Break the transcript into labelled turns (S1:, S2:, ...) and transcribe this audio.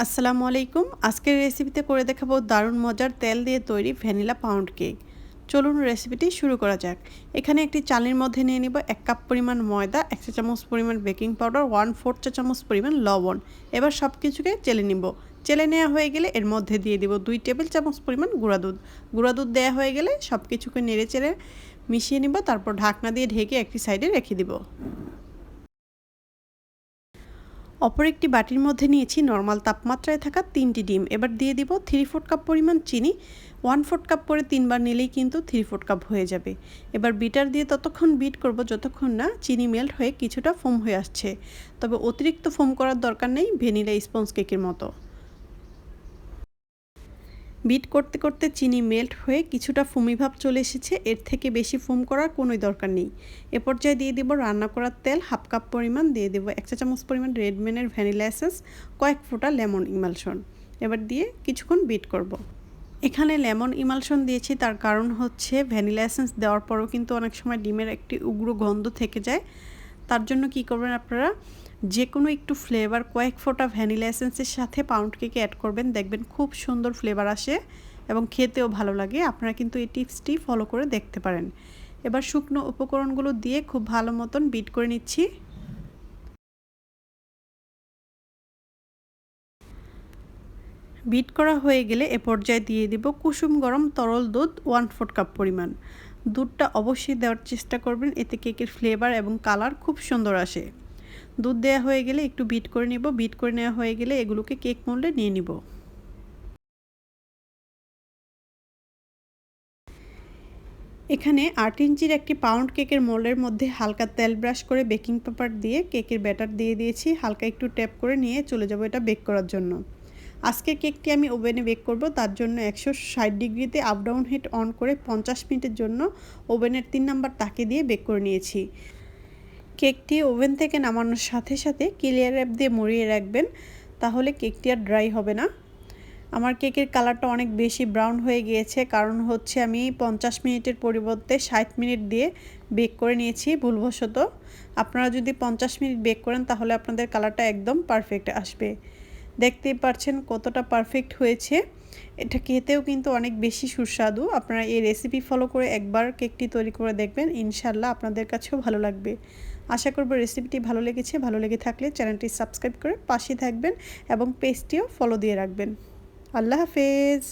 S1: আসসালামু আলাইকুম। আজকের রেসিপিতে করে দেখাবো দারুণ মজার তেল দিয়ে তৈরি ভ্যানিলা পাউন্ড কেক। চলুন রেসিপিটি শুরু করা যাক। এখানে একটি চালনির মধ্যে নিয়ে নিব 1 কাপ পরিমাণ ময়দা, 1 চা চামচ পরিমাণ বেকিং পাউডার, 1/4 চা চামচ পরিমাণ লবণ। এবার সব কিছুকে চেলে নিব। চেলে নেওয়া হয়ে গেলে এর মধ্যে দিয়ে দিব 2 টেবিল চামচ পরিমাণ গুঁড়া দুধ। গুঁড়া দুধ দেওয়া হয়ে গেলে সব কিছুকে নেড়ে চেড়ে মিশিয়ে নিব, তারপর ঢাকনা দিয়ে ঢেকে একটি সাইডে রেখে দিব। অপর একটি বাটির মধ্যে নিয়েছি নর্মাল তাপমাত্রায় থাকা 3টি ডিম। এবার দিয়ে দিব 3/4 কাপ পরিমাণ চিনি। 1/4 কাপ করে 3বার নিলেই কিন্তু 3/4 কাপ হয়ে যাবে। এবার বিটার দিয়ে ততক্ষণ বিট করব যতক্ষণ না চিনি মেল্ট হয়ে কিছুটা ফোম হয়ে আসছে। তবে অতিরিক্ত ফোম করার দরকার নেই ভ্যানিলা স্পঞ্জ কেকের মতো। বিট করতে করতে চিনি মেল্ট হয়ে কিছুটা ফোমি ভাব চলে এসেছে। এর থেকে বেশি ফোম করার কোনোই দরকার নেই। এ পর্যায়ে দিয়ে দেব রান্না করার তেল 1/2 কাপ পরিমাণ, দিয়ে দেব 1 চা চামচ পরিমাণ রেডম্যানের ভ্যানিলা এসেন্স, কয়েক ফোঁটা লেমন ইমালশন। এবার দিয়ে কিছুক্ষণ বিট করব। এখানে লেমন ইমালশন দিয়েছি, তার কারণ হচ্ছে ভ্যানিলা এসেন্স দেওয়ার পরও কিন্তু অনেক সময় ডিমের একটি উগ্র গন্ধ থেকে যায়। তার জন্য কি করবেন আপনারা, যে কোনো একটু ফ্লেভার কয়েক ফোঁটা ভ্যানিলা এসেন্সের সাথে পাউন্ড কেকে অ্যাড করবেন, দেখবেন খুব সুন্দর ফ্লেভার আসে এবং খেতেও ভালো লাগে। আপনারা কিন্তু এই টিপসটি ফলো করে দেখতে পারেন। এবার শুকনো উপকরণগুলো দিয়ে খুব ভালো মতন বিট করে নিচ্ছি। বিট করা হয়ে গেলে এ পর্যায়ে দিয়ে দিব কুসুম গরম তরল দুধ 1/4 কাপ পরিমাণ। দুধটা অবশ্যই দেওয়ার চেষ্টা করবেন, এতে কেকের ফ্লেভার এবং কালার খুব সুন্দর আসে। দুধ দেওয়া হয়ে গেলে একটু বিট করে নিব। বিট করে নেওয়া হয়ে গেলে এগুলোকে কেক মোল্ডে নিয়ে নিব। এখানে 8 ইঞ্চির একটি পাউন্ড কেকের মোল্ডের মধ্যে হালকা তেল ব্রাশ করে বেকিং পেপার দিয়ে কেকের ব্যাটার দিয়ে দিয়েছি। হালকা একটু ট্যাপ করে নিয়ে চলে যাব এটা বেক করার জন্য। আজকের কেকটি আমি ওভেনে বেক করব, তার জন্য 160 ডিগ্রিতে আপ ডাউন হিট অন করে 50 মিনিটের জন্য ওভেনের 3 নাম্বার তাকে দিয়ে বেক করে নিয়েছি। কেকটি ওভেন থেকে নামানোর সাথে সাথে ক্লিয়ার র্যাপ দিয়ে মুড়িয়ে রাখবেন, তাহলে কেকটি আর ড্রাই হবে না। আমার কেকের কালারটা অনেক বেশি ব্রাউন হয়ে গিয়েছে, কারণ হচ্ছে আমি 50 মিনিটের পরিবর্তে 60 মিনিট দিয়ে বেক করে নিয়েছি ভুলবশত। আপনারা যদি 50 মিনিট বেক করেন তাহলে আপনাদের কালারটা একদম পারফেক্ট আসবে। দেখতেই পাচ্ছেন কতটা পারফেক্ট হয়েছে। এটা খেতেও কিন্তু অনেক বেশি সুস্বাদু। আপনারা এই রেসিপি ফলো করে একবার কেকটি তৈরি করে দেখবেন, ইনশাল্লাহ আপনাদের কাছেও ভালো লাগবে। আশা করব রেসিপিটি ভালো লেগেছে। ভালো লেগে থাকলে চ্যানেলটি সাবস্ক্রাইব করে পাশে থাকবেন এবং পেজটিও ফলো দিয়ে রাখবেন। আল্লাহ হাফেজ।